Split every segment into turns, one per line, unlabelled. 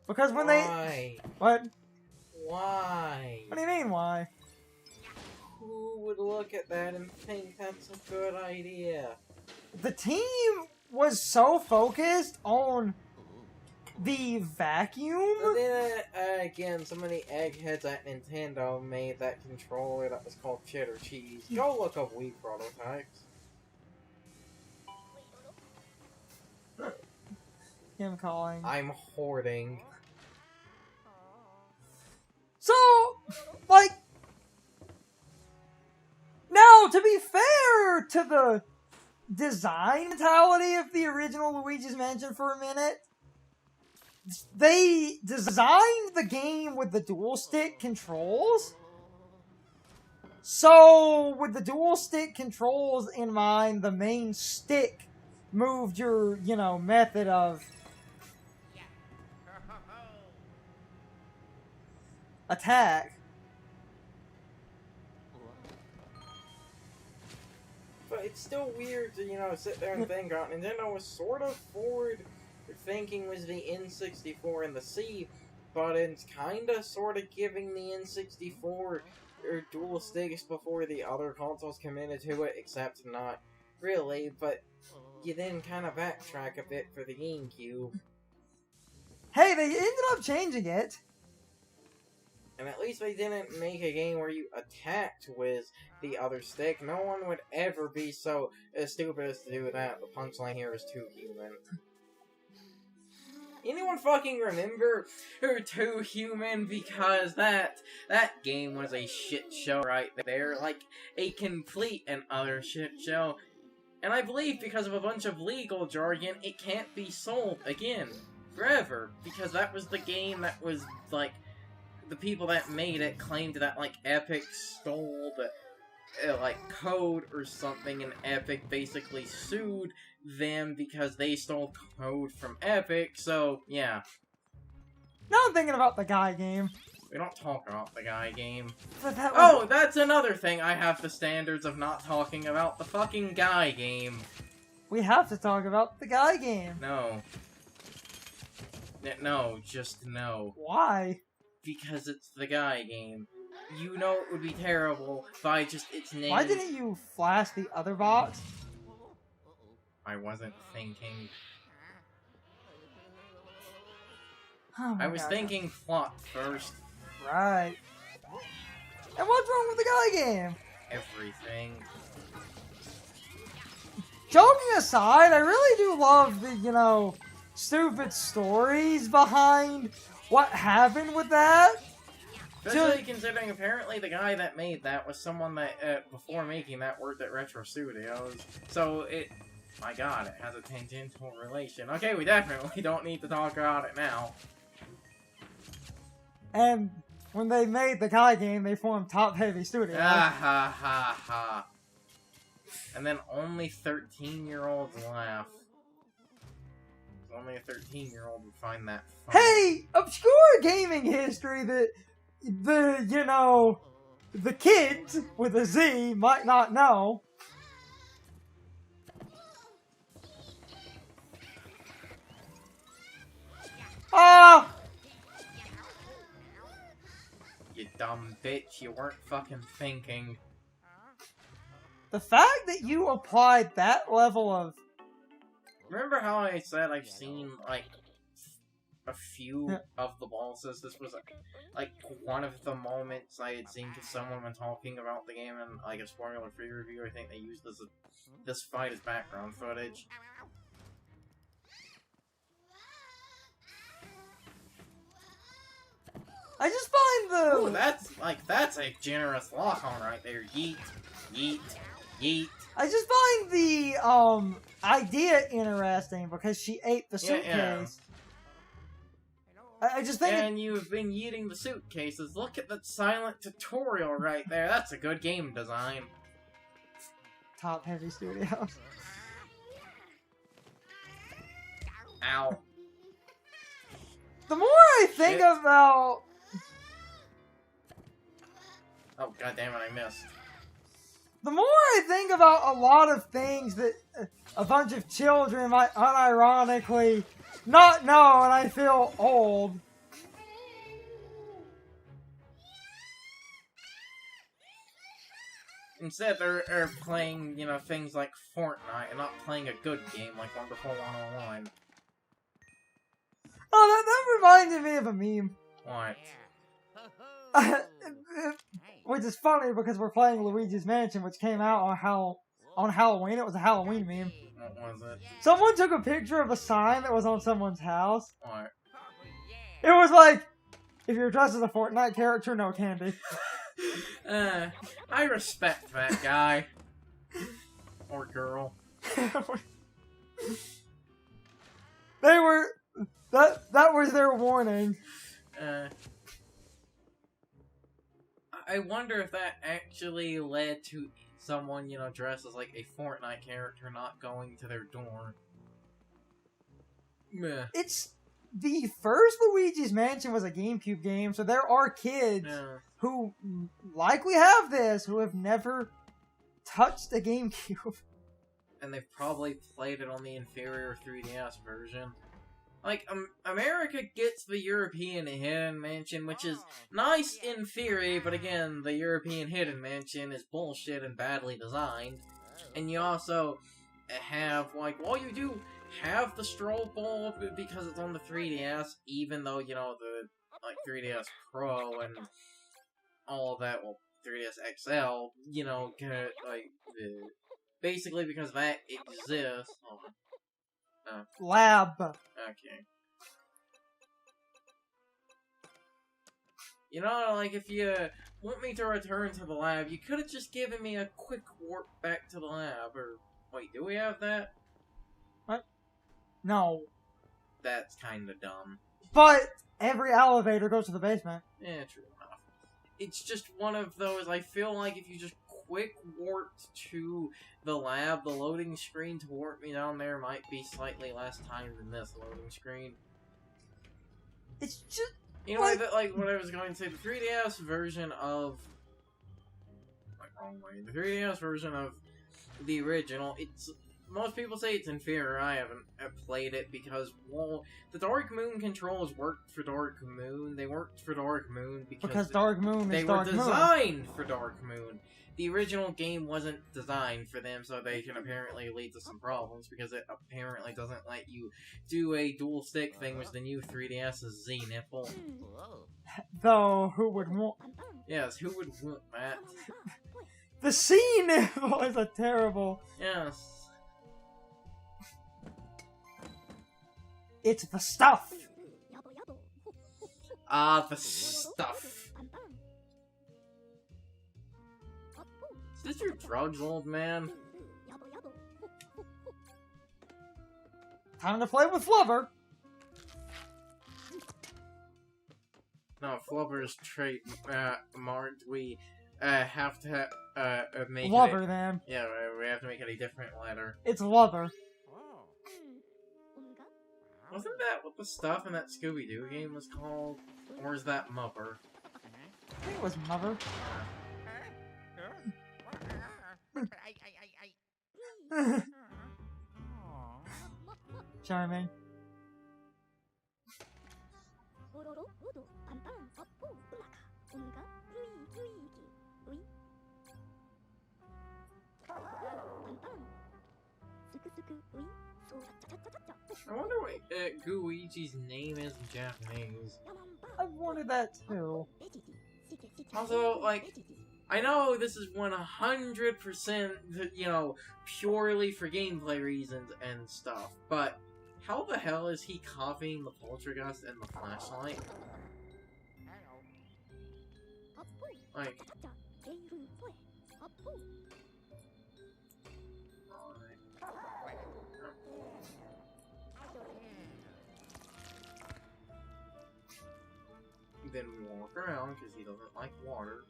Because when
Why?
What?
Why?
What do you mean, why?
Who would look at that and think that's a good idea?
The team was so focused on the vacuum.
But then, again, so many eggheads at Nintendo made that controller that was called cheddar cheese. Go look up Wii prototypes.
Him calling.
I'm hoarding.
So, like, now, to be fair to the design mentality of the original Luigi's Mansion for a minute, they designed the game with the dual stick controls. So, with the dual stick controls in mind, the main stick moved your, method of attack.
But it's still weird to, sit there and think about Nintendo was sort of forward thinking was the N64 and the C, but it's kinda sorta giving the N64 dual sticks before the other consoles committed to it, except not really, but you then kinda backtrack a bit for the GameCube.
Hey, they ended up changing it.
And at least they didn't make a game where you attacked with the other stick. No one would ever be so stupid as to do that. The punchline here is too human. Anyone fucking remember Too Human? Because that game was a shit show right there. Like, a complete and utter shit show. And I believe because of a bunch of legal jargon, it can't be sold again. Forever. Because that was the game that was, like, the people that made it claimed that, like, Epic stole the, code or something, and Epic basically sued them because they stole code from Epic, so, yeah.
Now I'm thinking about the Guy game.
We don't talk about the Guy game.
But that was...
Oh, that's another thing I have the standards of not talking about, the fucking Guy game.
We have to talk about the Guy game.
No. No, just no.
Why?
Because it's the Guy game. You know it would be terrible by just its name.
Why didn't you flash the other box?
I wasn't thinking.
Oh
I was
God.
thinking plot first.
Right. And what's wrong with the Guy game?
Everything.
Joking aside, I really do love the, stupid stories behind what happened with that.
Especially considering apparently the guy that made that was someone that, before making that, worked at Retro Studios. So it, my god, it has a tangential relation. Okay, we definitely don't need to talk about it now.
And when they made the Guy game, they formed Top Heavy Studios.
Ah ha ha ha. And then only 13-year-olds laugh. Only a 13-year-old would find that funny.
Hey, obscure gaming history that the kids with a Z might not know. Ah!
You dumb bitch, you weren't fucking thinking.
The fact that you applied that level of...
Remember how I said I've seen, like, a few of the bosses? This was, like, one of the moments I had seen to someone when talking about the game in, like, a spoiler-free review. I think they used this fight as background footage.
I just find the...
Ooh, that's a generous lock-on right there. Yeet, yeet, yeet.
I just find the, idea interesting because she ate the suitcase.
Yeah.
I just think...
And you've been eating the suitcases. Look at that silent tutorial right there. That's a good game design.
Top Heavy Studios.
Ow.
The more I think about...
Oh, goddammit, I missed.
The more I think about a lot of things that a bunch of children might unironically not know, and I feel old,
Instead, they're playing, you know, things like Fortnite and not playing a good game like Wonderful 101.
Oh, that reminded me of a meme.
What?
Which is funny because we're playing Luigi's Mansion, which came out on Halloween. It was a Halloween meme.
What was it?
Someone took a picture of a sign that was on someone's house.
What?
It was like, if you're dressed as a Fortnite character, no candy.
I respect that guy. Or girl.
They were... That was their warning.
I wonder if that actually led to someone, you know, dressed as like a Fortnite character not going to their door. Meh.
It's... The first Luigi's Mansion was a GameCube game, so there are kids who likely have this, who have never touched a GameCube.
And they've probably played it on the inferior 3DS version. Like, America gets the European Hidden Mansion, which is nice in theory, but again, the European Hidden Mansion is bullshit and badly designed. And you also have, like, while you do have the stroll ball because it's on the 3DS, even though, you know, the, like, 3DS Pro and all of that, well, 3DS XL, you know, like, basically because that exists. Hold on.
Lab.
Okay. You know, like, if you want me to return to the lab, you could have just given me a quick warp back to the lab, or... Wait, do we have that?
What? No.
That's kinda dumb.
But every elevator goes to the basement.
Yeah, true enough. It's just one of those, I feel like if you just quick warped to the lab, the loading screen to warp me down there might be slightly less time than this loading screen.
It's just...
You know, like what I was going to say, the 3DS version of... Like, wrong way. The 3DS version of the original, it's... Most people say it's inferior. I haven't played it because, well, the Dark Moon controls worked for Dark Moon. They worked for Dark Moon because
Dark Moon is Dark Moon.
They were designed for Dark Moon. The original game wasn't designed for them, so they can apparently lead to some problems, because it apparently doesn't let you do a dual stick thing, which the new 3DS's Z nipple.
Though, who would want...
Yes, who would want that?
The C nipple is a terrible...
Yes.
It's the stuff!
Ah, the stuff. Is this your drugs, old man?
Time to play with Flubber!
No, Flubber's trait marked. We have to make
Flubber,
it
then.
Yeah, we have to make it a different letter.
It's Flubber.
Wasn't that what the stuff in that Scooby-Doo game was called? Or is that Mupper?
I think it was Mother. Charming.
I wonder what Luigi's name is in Japanese.
I wanted that too.
Also, like, I know this is 100%, you know, purely for gameplay reasons and stuff, but how the hell is he copying the poltergeist and the flashlight? Like... Then walk around, because he doesn't like water.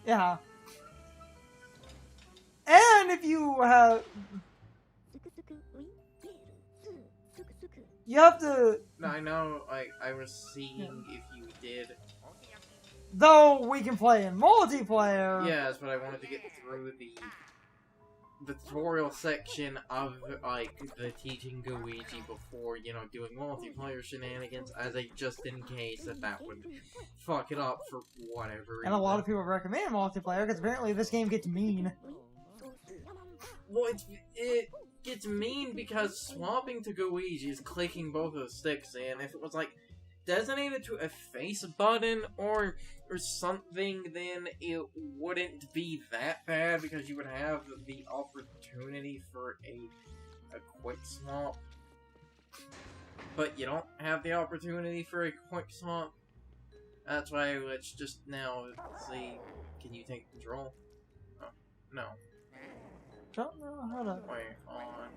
Yeah. And if you have... You have to...
I know, like, I was seeing if you did...
Though we can play in multiplayer...
Yes, but I wanted to get through the tutorial section of, like, the teaching Luigi before, you know, doing multiplayer shenanigans as a just-in-case that would fuck it up for whatever reason.
And a lot of people recommend multiplayer, because apparently this game gets mean.
Well, it gets mean because swapping to Luigi is clicking both of the sticks in. If it was, like, designated to a face button or something, then it wouldn't be that bad because you would have the opportunity for a quick swap. But you don't have the opportunity for a quick swap. That's why let's just now see. Can you take control? Oh, no.
Don't know how to.
Wait, hold on.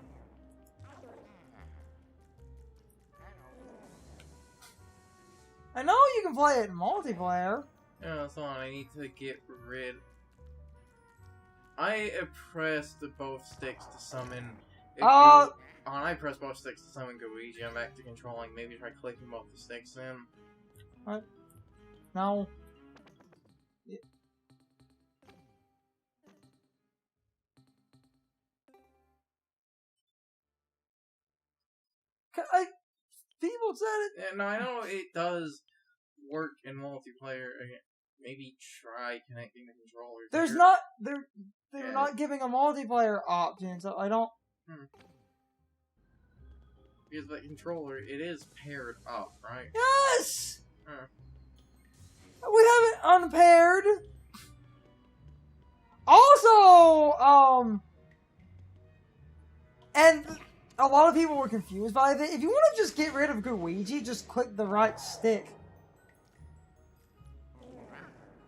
I know you can play it in multiplayer.
Yeah, hold on, I need to get rid. I pressed both sticks to summon. I pressed both sticks to summon Luigi. I'm back to controlling. Maybe try clicking both the sticks in.
What? No. People said it.
Yeah, no, I know it does work in multiplayer. Maybe try connecting the controller.
There's not they're not giving a multiplayer option, so I don't.
Because the controller, it is paired up, right?
Yes. We have it unpaired. Also, and a lot of people were confused by it. If you want to just get rid of Luigi, just click the right stick.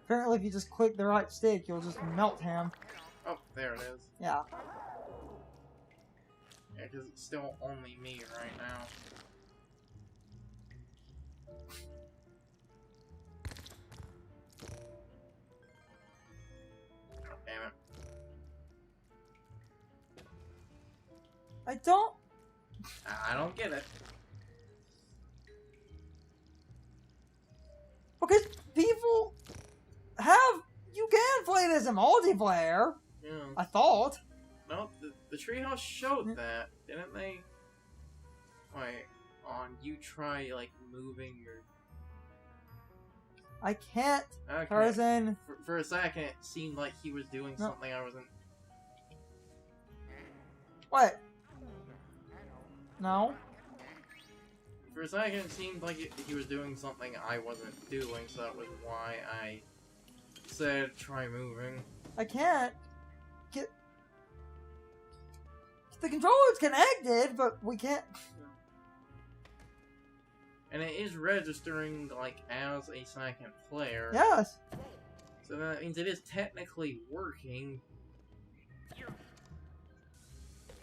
Apparently, if you just click the right stick, you'll just melt him.
Oh, there it is.
Yeah.
Yeah, because it's still only me right now. Oh, damn it.
I
don't get it.
Because people you can play this in multiplayer.
Yeah.
I thought.
No, the treehouse showed that, didn't they? Wait, you try, like, moving your...
I can't,
okay.
Tarzan.
For a second, it seemed like he was doing something I wasn't...
What? No?
For a second, it seemed like he was doing something I wasn't doing, so that was why I said try moving.
I can't get... The controller's connected, but we can't...
And it is registering, like, as a second player.
Yes.
So that means it is technically working.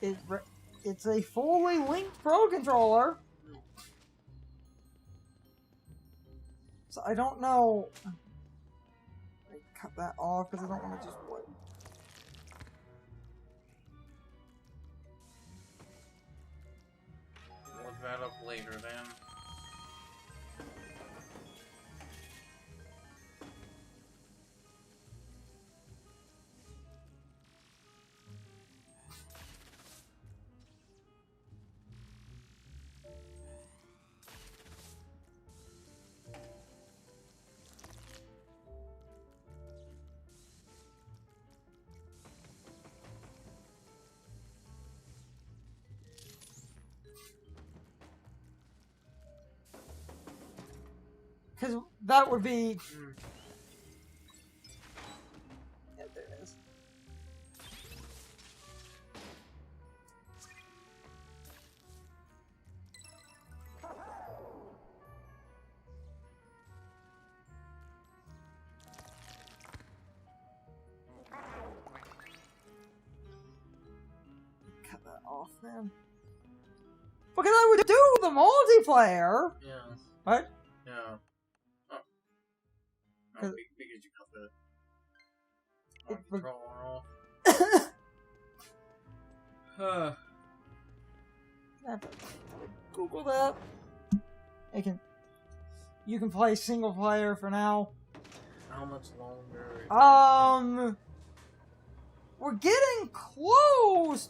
It's a fully linked Pro Controller. So I don't know... Cut that off because I don't want to just play.
Look that up later then.
Because that would be... Yeah, there it is. Cut that off then. Because I would do the multiplayer!
Yeah.
What?
Yeah. Oh, because you cut the controller off.
I have to Google that. You can play single player for now.
How much longer?
We're getting close!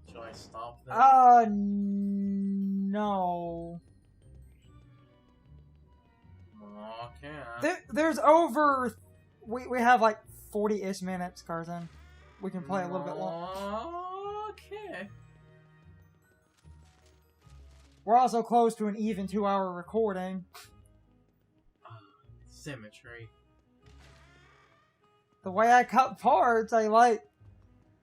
Should I stop that?
No.
Okay.
There's over... We have like 40-ish minutes, Carson. We can play a little bit longer.
Okay.
We're also close to an even 2-hour recording.
Symmetry.
The way I cut parts, I like...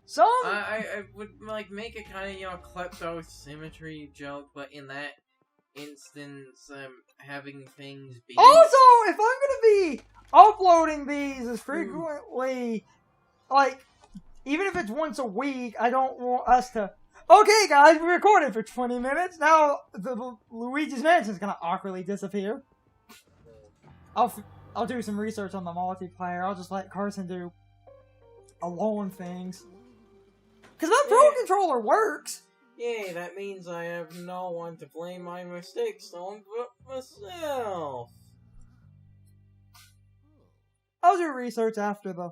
Some...
I would, like, make a kind of, you know, klepto symmetry joke, but in that instance, having things be...
Also, if I'm gonna be uploading these as frequently, like, even if it's once a week, I don't want us to... Okay, guys, we recorded for 20 minutes. Now, the Luigi's Mansion is gonna awkwardly disappear. I'll do some research on the multiplayer. I'll just let Carson do alone things. Because that Pro Controller works!
Yay, that means I have no one to blame my mistakes on but myself.
I'll do research after the...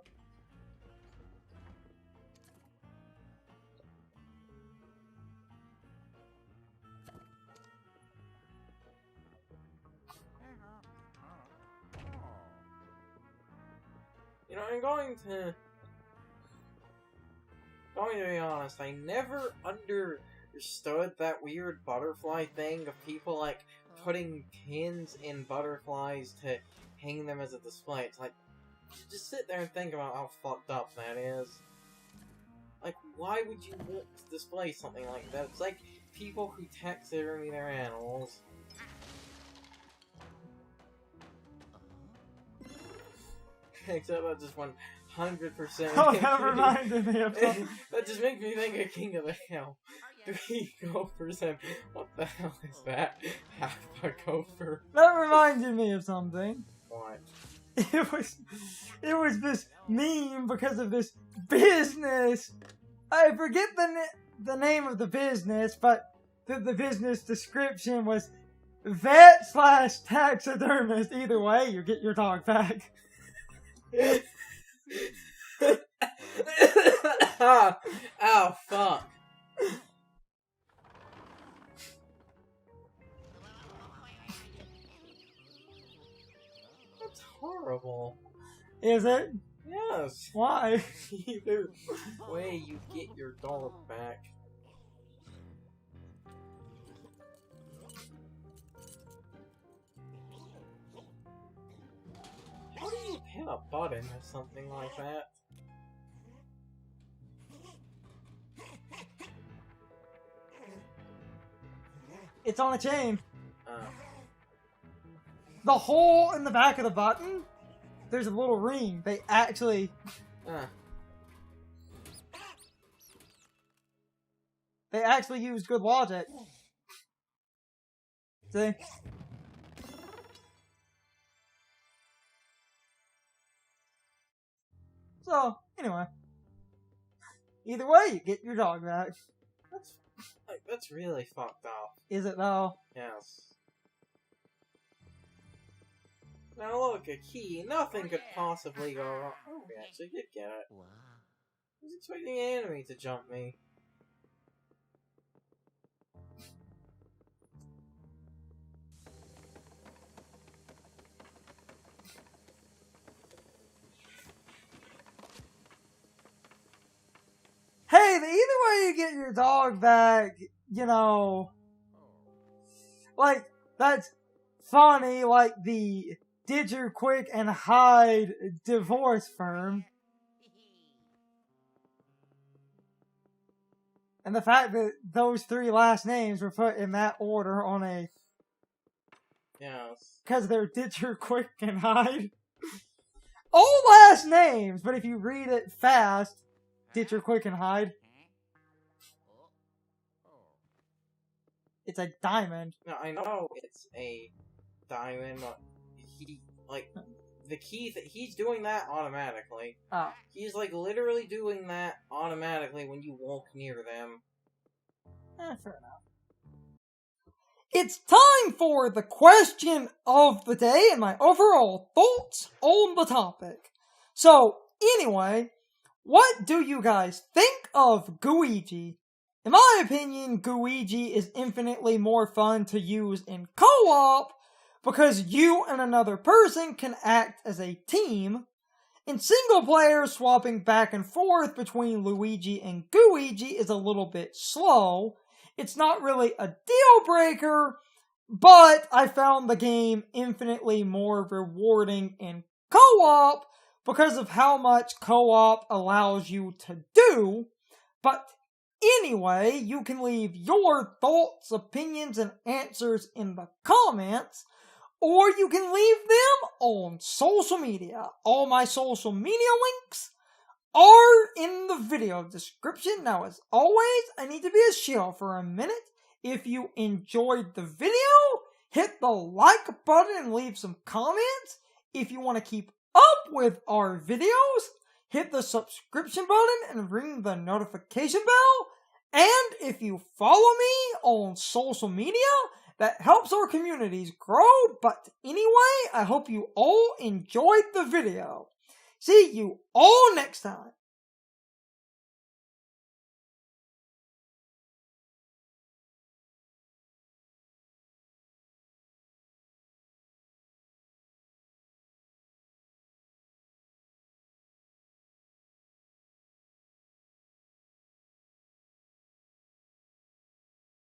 You know, I'm going to be honest, I never understood that weird butterfly thing of people, like, putting pins in butterflies to hang them as a display. It's like, just sit there and think about how fucked up that is. Like, why would you want to display something like that? It's like people who taxidermy their animals. Except that just 100%.
Oh, that reminded me of something.
That just makes me think of King of the Hill. 3 gopher. What the hell is that? Half a gopher.
That reminded me of something.
What?
It was this meme because of this business. I forget the name of the business, but the business description was vet/taxidermist. Either way, you get your dog back.
Ow, fuck. That's horrible.
Is it?
Yes.
Why?
Either way, you get your dog back. How do you hit a button or something like that?
It's on a chain.
Oh.
The hole in the back of the button, there's a little ring. They actually... They actually used good logic. See? So, anyway. Either way, you get your dog back.
That's really fucked up.
Is it though?
Yes. Now look, a key. Nothing could possibly go wrong. Oh, we actually did get it. I was expecting an enemy to jump me.
Hey, either way you get your dog back, you know, like, that's funny, like the Did You Quick and Hide divorce firm. And the fact that those 3 last names were put in that order on a...
Yes.
Because they're Did You Quick and Hide. All last names, but if you read it fast... Did you quick and hide? It's a diamond.
No, I know it's a diamond, but he, like, the key, he's doing that automatically.
Oh.
He's, like, literally doing that automatically when you walk near them.
Fair enough. It's time for the question of the day and my overall thoughts on the topic. So, anyway... What do you guys think of Luigi? In my opinion, Luigi is infinitely more fun to use in co-op because you and another person can act as a team. In single player, swapping back and forth between Luigi and Luigi is a little bit slow. It's not really a deal breaker, but I found the game infinitely more rewarding in co-op because of how much co-op allows you to do. But anyway, you can leave your thoughts, opinions, and answers in the comments, or you can leave them on social media. All my social media links are in the video description. Now, as always, I need to be a shill for a minute. If you enjoyed the video, hit the like button and leave some comments. If you want to keep up with our videos, hit the subscription button and ring the notification bell. And if you follow me on social media, that helps our communities grow. But anyway, I hope you all enjoyed the video. See you all next time.